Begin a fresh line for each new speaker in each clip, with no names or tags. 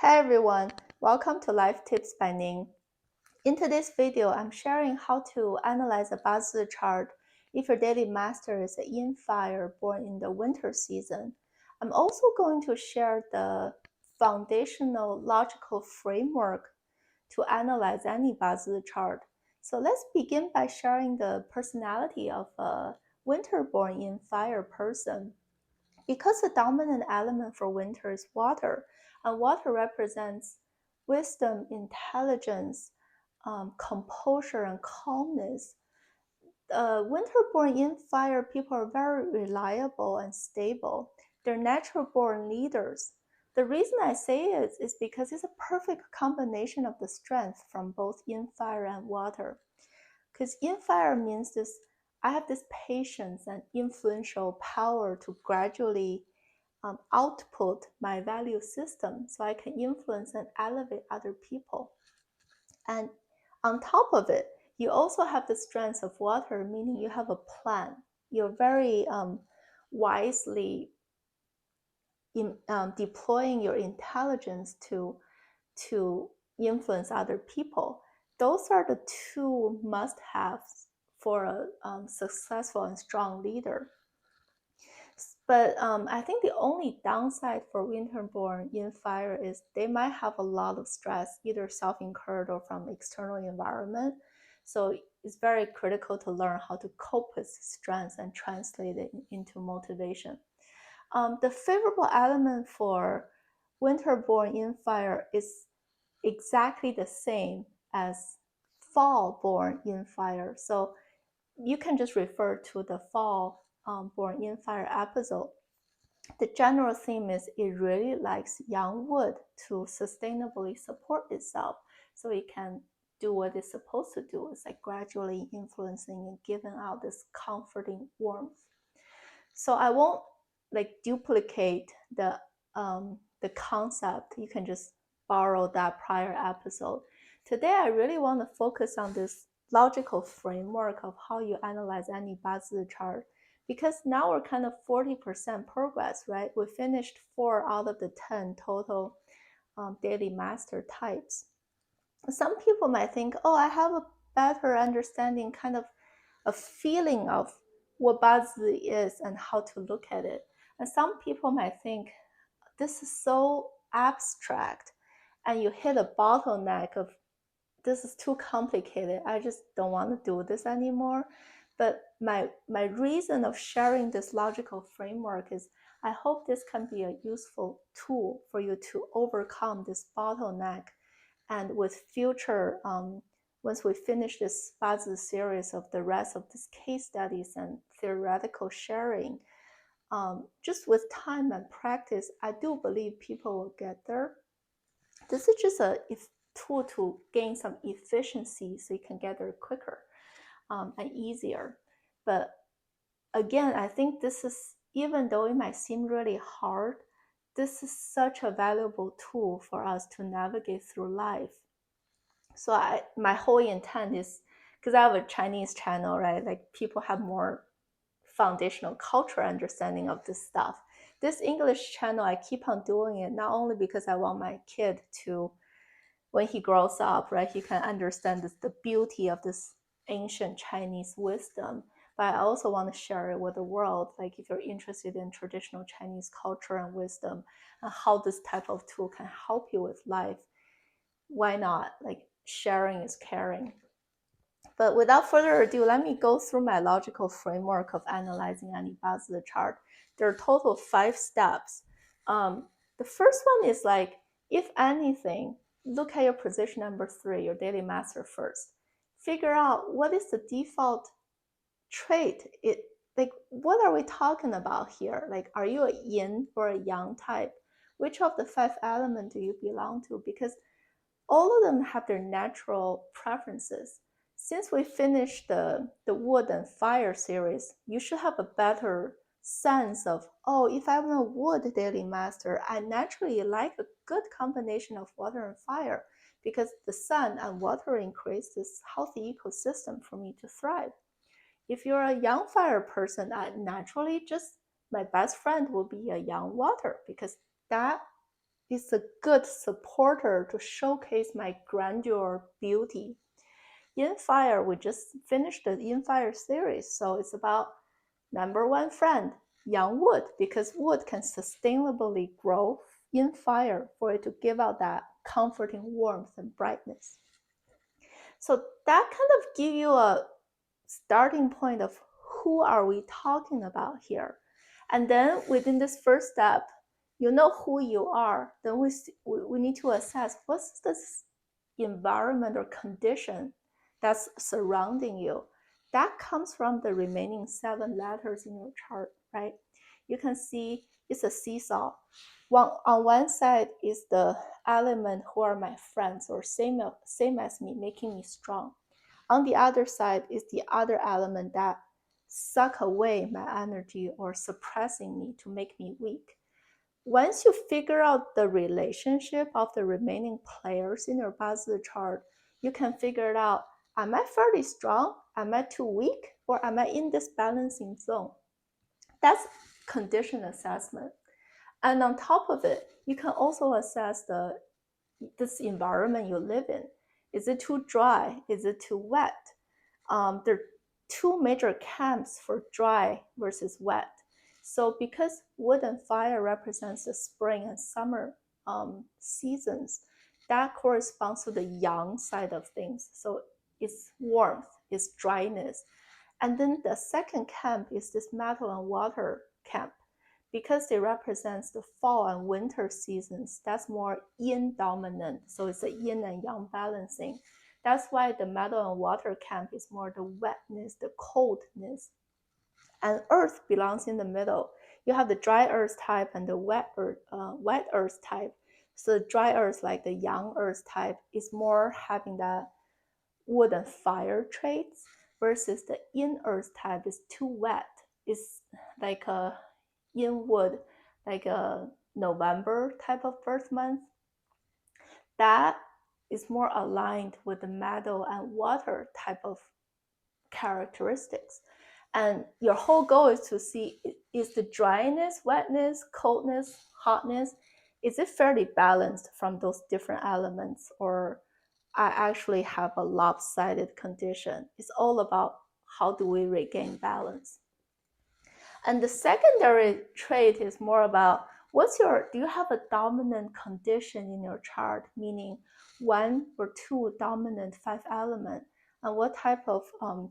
Hi everyone, welcome to Life Tips by Ning. In today's video, I'm sharing how to analyze a BaZi chart if your daily master is a Yin Fire born in the winter season. I'm also going to share the foundational logical framework to analyze any BaZi chart. So let's begin by sharing the personality of a winter-born Yin Fire person. Because the dominant element for winter is water, and water represents wisdom, intelligence, composure, and calmness. Winter-born Yin Fire people are very reliable and stable. They're natural-born leaders. The reason I say it is because it's a perfect combination of the strength from both Yin Fire and water. Because Yin Fire means this, I have this patience and influential power to gradually output my value system so I can influence and elevate other people. And on top of it, you also have the strength of water, meaning you have a plan. You're very wisely deploying your intelligence to influence other people. Those are the two must-haves for a successful and strong leader. But I think the only downside for winter-born Yin Fire is they might have a lot of stress, either self-incurred or from external environment. So it's very critical to learn how to cope with stress and translate it into motivation. The favorable element for winter-born Yin Fire is exactly the same as fall-born Yin Fire. So you can just refer to the fall born Yin Fire episode. The general theme is it really likes young wood to sustainably support itself so it can do what it's supposed to do. It's like gradually influencing and giving out this comforting warmth. So I won't like duplicate the concept. You can just borrow that prior episode. Today I really want to focus on this logical framework of how you analyze any BaZi chart, because now we're kind of 40% progress, right? We finished 4 out of the 10 total daily master types. Some people might think, oh, I have a better understanding, kind of a feeling of what BaZi is and how to look at it. And some people might think, this is so abstract, and you hit a bottleneck of this is too complicated. I just don't want to do this anymore. But my reason of sharing this logical framework is I hope this can be a useful tool for you to overcome this bottleneck. And with future, once we finish this BaZi series of the rest of these case studies and theoretical sharing, just with time and practice, I do believe people will get there. This is just a tool to gain some efficiency so you can get there quicker and easier. But again, I think this is, even though it might seem really hard, this is such a valuable tool for us to navigate through life. So my whole intent is, because I have a Chinese channel, right? Like people have more foundational cultural understanding of this stuff. This English channel, I keep on doing it not only because I want my kid to, when he grows up, right, he can understand the beauty of this ancient Chinese wisdom, but I also want to share it with the world. Like if you're interested in traditional Chinese culture and wisdom and how this type of tool can help you with life, why not? Like sharing is caring. But without further ado, let me go through my logical framework of analyzing any BaZi chart. There are total 5 steps. The first one is like, if anything, look at your position number 3, your daily master first. Figure out what is the default trait. Like, what are we talking about here? Like, are you a yin or a yang type? Which of the 5 elements do you belong to? Because all of them have their natural preferences. Since we finished the wood and fire series, you should have a better sense of, oh, if I'm a wood daily master, I naturally like a good combination of water and fire, because the sun and water creates this healthy ecosystem for me to thrive. If you're a young fire person, naturally just my best friend will be a young water, because that it's a good supporter to showcase my grandeur beauty. Yin Fire, we just finished the Yin Fire series, so it's about number one friend, young wood, because wood can sustainably grow in fire for it to give out that comforting warmth and brightness. So that kind of give you a starting point of who are we talking about here. And then within this first step, you know who you are. Then we need to assess what's this environment or condition that's surrounding you. That comes from the remaining 7 letters in your chart, right? You can see it's a seesaw. On one side is the element who are my friends or same as me, making me strong. On the other side is the other element that suck away my energy or suppressing me to make me weak. Once you figure out the relationship of the remaining players in your BaZi chart, you can figure it out. Am I fairly strong? Am I too weak? Or am I in this balancing zone? That's condition assessment. And on top of it, you can also assess this environment you live in. Is it too dry? Is it too wet? There are 2 major camps for dry versus wet. So because wood and fire represents the spring and summer seasons, that corresponds to the yang side of things. So it's warmth, it's dryness. And then the second camp is this metal and water camp. Because they represent the fall and winter seasons, that's more yin dominant. So it's a yin and yang balancing. That's why the metal and water camp is more the wetness, the coldness. And earth belongs in the middle. You have the dry earth type and the wet earth type. So the dry earth, like the yang earth type, is more having that wood and fire traits, versus the yin earth type is too wet. It's like a yin wood, like a November type of birth month. That is more aligned with the metal and water type of characteristics. And your whole goal is to see, is the dryness, wetness, coldness, hotness, is it fairly balanced from those different elements, or I actually have a lopsided condition? It's all about how do we regain balance. And the secondary trait is more about do you have a dominant condition in your chart, meaning 1 or 2 dominant 5 element, and what type of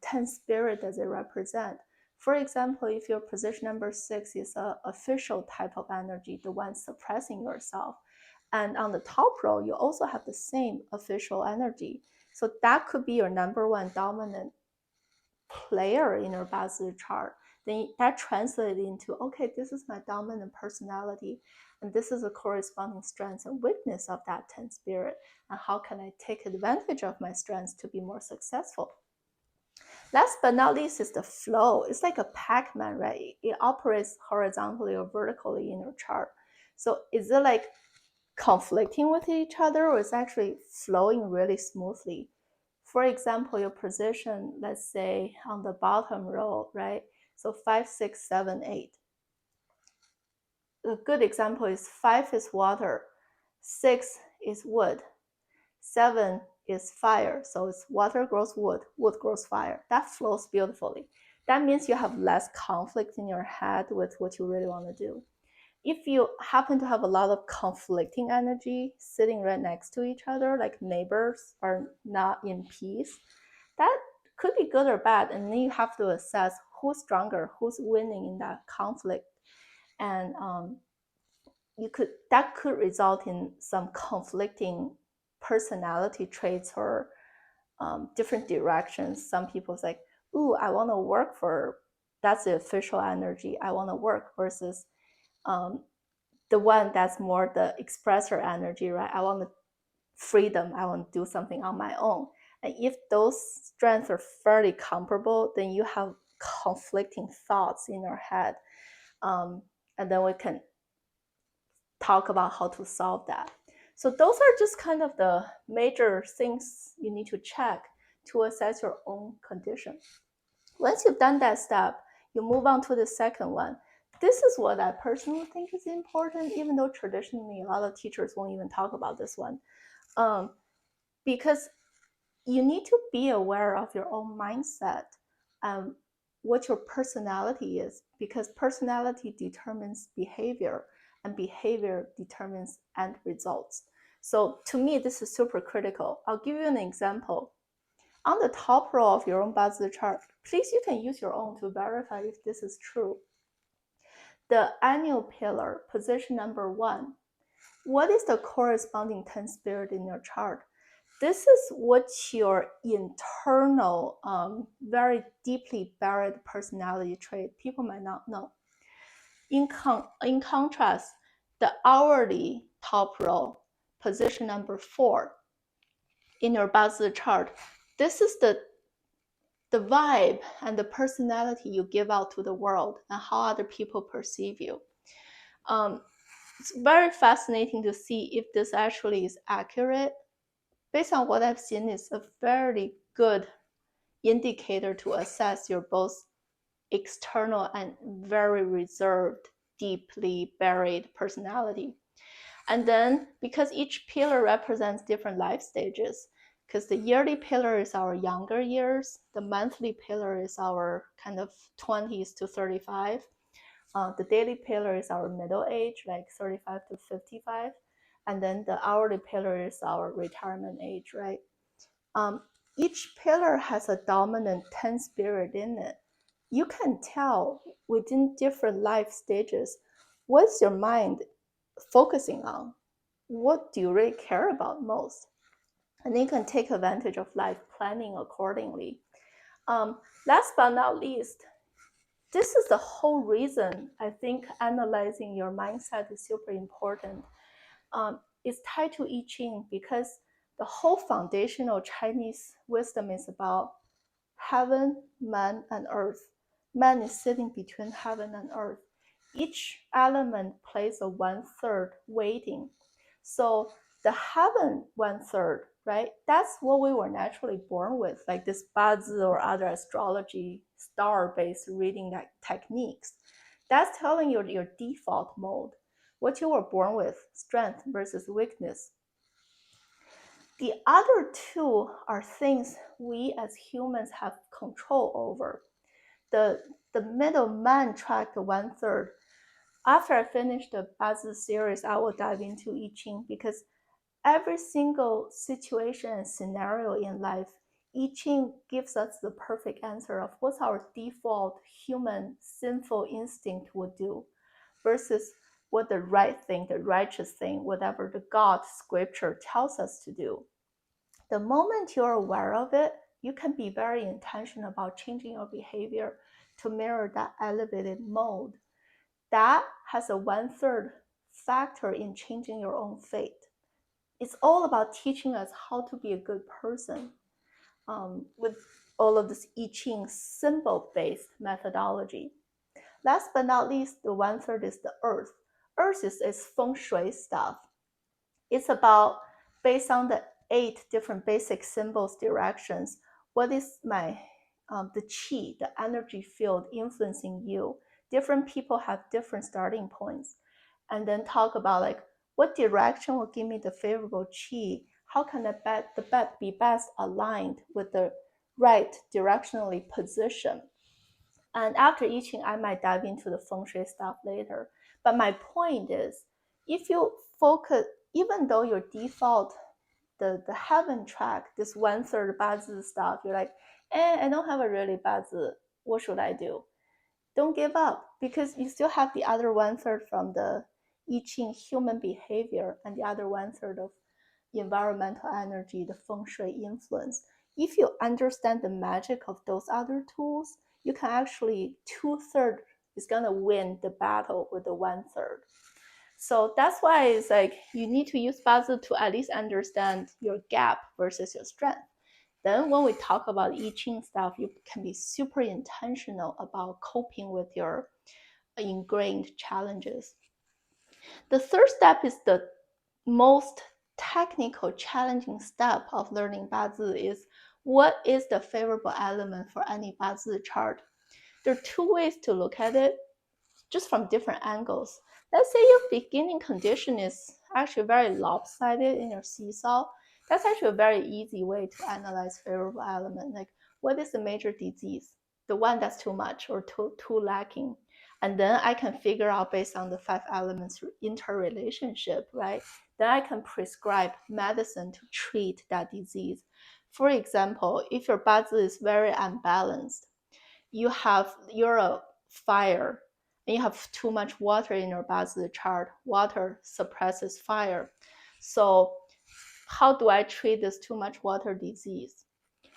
10 spirit does it represent? For example, if your position number 6 is an official type of energy, the one suppressing yourself, and on the top row, you also have the same official energy. So that could be your number 1 dominant player in your BaZi chart. Then that translates into, okay, this is my dominant personality, and this is the corresponding strengths and weakness of that 10 spirit, and how can I take advantage of my strengths to be more successful? Last but not least is the flow. It's like a Pac-Man, right? It operates horizontally or vertically in your chart. So is it like conflicting with each other, or is it actually flowing really smoothly? For example, your position, let's say on the bottom row, right? So 5, 6, 7, 8. A good example is 5 is water, 6 is wood, 7 is fire. So it's water grows wood, wood grows fire. That flows beautifully. That means you have less conflict in your head with what you really want to do. If you happen to have a lot of conflicting energy sitting right next to each other, like neighbors are not in peace, that could be good or bad. And then you have to assess who's stronger, who's winning in that conflict. And that could result in some conflicting personality traits or different directions. Some people's like, ooh, I want to work for, that's the official energy, I want to work, versus the one that's more the expressor energy, right? I want freedom, I want to do something on my own. And if those strengths are fairly comparable, then you have conflicting thoughts in your head. And then we can talk about how to solve that. So those are just kind of the major things you need to check to assess your own condition. Once you've done that step, you move on to the second one. this is what I personally think is important, even though traditionally a lot of teachers won't even talk about this one. Because you need to be aware of your own mindset, what your personality is, because personality determines behavior, and behavior determines end results. So to me, this is super critical. I'll give you an example. On the top row of your own BaZi chart, please, you can use your own to verify if this is true. The annual pillar, position number 1. What is the corresponding 10 spirit in your chart? This is what your internal, very deeply buried personality trait people might not know. In contrast, the hourly top row, position number 4 in your BaZi chart, this is the vibe and the personality you give out to the world and how other people perceive you. It's very fascinating to see if this actually is accurate. Based on what I've seen, it's a very good indicator to assess your both external and very reserved, deeply buried personality. And then, because each pillar represents different life stages, because the yearly pillar is our younger years, the monthly pillar is our kind of 20s to 35, the daily pillar is our middle age, like 35 to 55, and then the hourly pillar is our retirement age, right? Each pillar has a dominant 10 spirit in it. You can tell within different life stages, what's your mind focusing on? What do you really care about most? And you can take advantage of life planning accordingly. Last but not least, this is the whole reason I think analyzing your mindset is super important. It's tied to I Ching because the whole foundational Chinese wisdom is about heaven, man, and earth. Man is sitting between heaven and earth. Each element plays a 1/3 weighting. So the heaven 1/3, right? That's what we were naturally born with, like this BaZi or other astrology star-based reading techniques. That's telling you your default mode, what you were born with, strength versus weakness. The other two are things we as humans have control over. The middle man track, the 1/3. After I finish the BaZi series, I will dive into I Ching because every single situation and scenario in life, I Ching gives us the perfect answer of what's our default human sinful instinct would do versus what the right thing, the righteous thing, whatever the God scripture tells us to do. The moment you're aware of it, you can be very intentional about changing your behavior to mirror that elevated mode. That has a 1/3 factor in changing your own fate. It's all about teaching us how to be a good person with all of this I Ching symbol-based methodology. Last but not least, the 1/3 is the earth. Earth is feng shui stuff. It's about, based on the 8 different basic symbols directions, what is my the qi, the energy field influencing you. Different people have different starting points. And then talk about like what direction will give me the favorable qi. How can the bet be best aligned with the right directionally position? And after I Ching, I might dive into the feng shui stuff later. But my point is, if you focus, even though your default, the heaven track, this 1/3 BaZi stuff, you're like, I don't have a really BaZi. What should I do? Don't give up because you still have the other 1/3 from the I Ching human behavior and the other 1/3 of environmental energy, the feng shui influence. If you understand the magic of those other tools, you can actually 2/3 is gonna win the battle with the 1/3. So that's why it's like you need to use BaZi to at least understand your gap versus your strength. Then when we talk about I Ching stuff, you can be super intentional about coping with your ingrained challenges. The third step is the most technical, challenging step of learning BaZi is what is the favorable element for any BaZi chart. There are two ways to look at it. just from different angles. Let's say your beginning condition is actually very lopsided in your seesaw. That's actually a very easy way to analyze favorable element. Like, what is the major disease? The one that's too much or too lacking. And then I can figure out based on the 5 elements interrelationship, right? Then I can prescribe medicine to treat that disease. For example, if your BaZi is very unbalanced, you're a fire and you have too much water in your BaZi chart. Water suppresses fire. So how do I treat this too much water disease?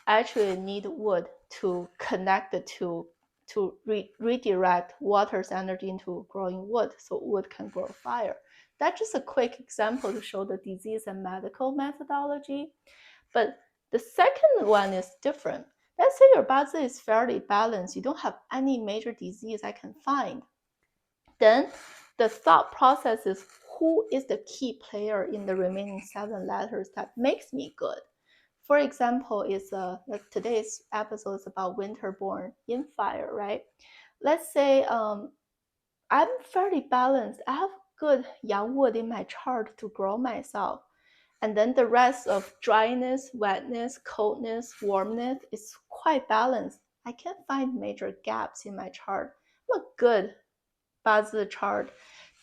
I actually need wood to connect the two to redirect water's energy into growing wood so wood can grow fire. That's just a quick example to show the disease and medical methodology. But the second one is different. Let's say your BaZi is fairly balanced. You don't have any major disease I can find. Then the thought process is, who is the key player in the remaining 7 letters that makes me good? For example, today's episode is about winter-born Yin Fire, right? Let's say I'm fairly balanced. I have good yang wood in my chart to grow myself. And then the rest of dryness, wetness, coldness, warmness is quite balanced. I can't find major gaps in my chart. I'm a good BaZi chart.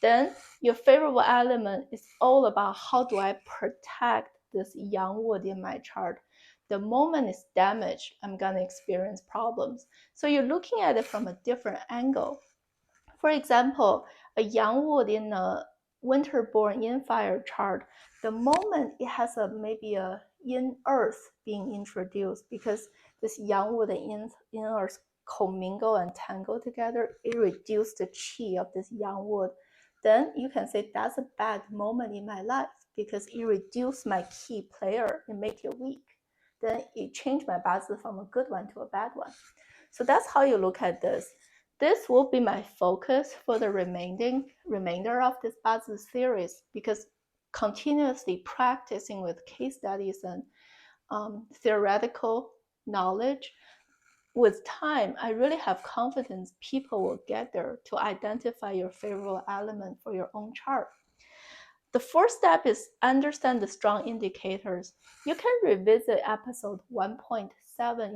Then your favorable element is all about how do I protect this yang wood in my chart. The moment it's damaged, I'm going to experience problems. So you're looking at it from a different angle. For example, a yang wood in a winter-born Yin Fire chart, the moment it has maybe a Yin Earth being introduced, because this yang wood and Yin Earth commingle and tangle together, it reduces the qi of this yang wood. Then you can say that's a bad moment in my life because it reduced my key player and make it weak. Then it changed my BaZi from a good one to a bad one. So that's how you look at this. This will be my focus for the remainder of this BaZi series, because continuously practicing with case studies and theoretical knowledge, with time, I really have confidence people will get there to identify your favorable element for your own chart. The fourth step is understand the strong indicators. You can revisit episode 1.7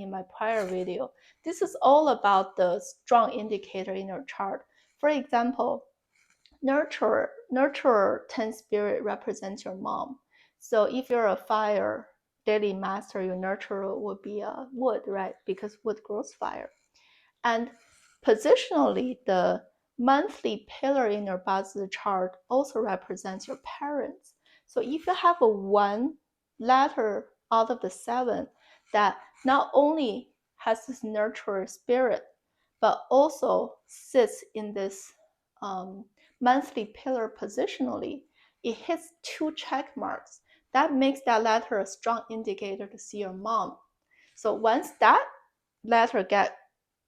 in my prior video. This is all about the strong indicator in your chart. For example, nurturer 10 spirit represents your mom. So if you're a fire daily master, your nurturer would be a wood, right? Because wood grows fire. And positionally, the monthly pillar in your BaZi chart also represents your parents. So if you have a 1 letter out of the 7 that not only has this nurturer spirit, but also sits in this monthly pillar positionally, it hits 2 check marks. That makes that letter a strong indicator to see your mom. So once that letter gets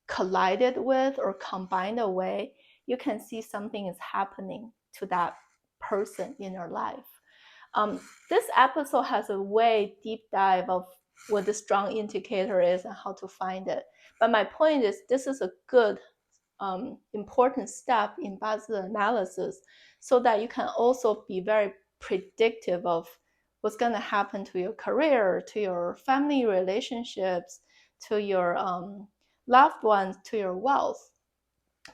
collided with or combined away, you can see something is happening to that person in your life. This episode has a way deep dive of what the strong indicator is and how to find it. But my point is, this is a good important step in BaZi analysis, so that you can also be very predictive of what's going to happen to your career, to your family relationships, to your loved ones, to your wealth,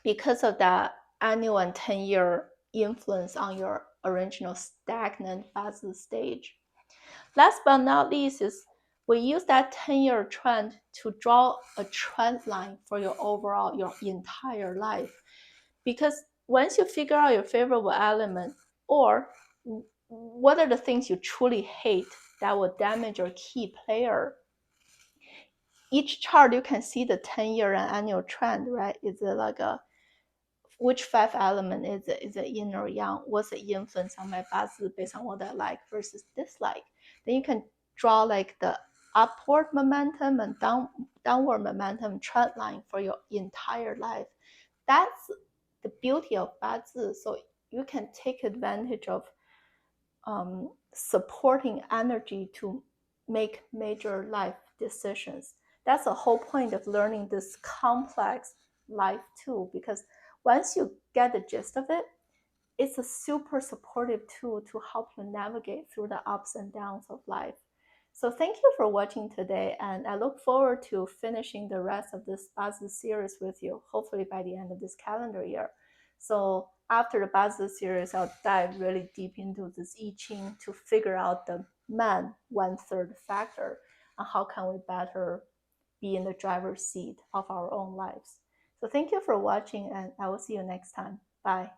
because of that annual and 10-year influence on your original stagnant BaZi stage. Last but not least is we use that 10-year trend to draw a trend line for your entire life. Because once you figure out your favorable element, or what are the things you truly hate that will damage your key player, each chart you can see the 10-year and annual trend, right? Is it like which 5 element is it? Is it yin or yang? What's the influence on my BaZi based on what I like versus dislike? Then you can draw like the upward momentum and downward momentum trend line for your entire life. That's the beauty of BaZi. So you can take advantage of supporting energy to make major life decisions. That's the whole point of learning this complex life tool, because once you get the gist of it, it's a super supportive tool to help you navigate through the ups and downs of life. So thank you for watching today, and I look forward to finishing the rest of this BaZi series with you, hopefully by the end of this calendar year. So after the BaZi series, I'll dive really deep into this I Ching to figure out the man 1/3 factor and how can we better be in the driver's seat of our own lives. So thank you for watching, and I will see you next time. Bye.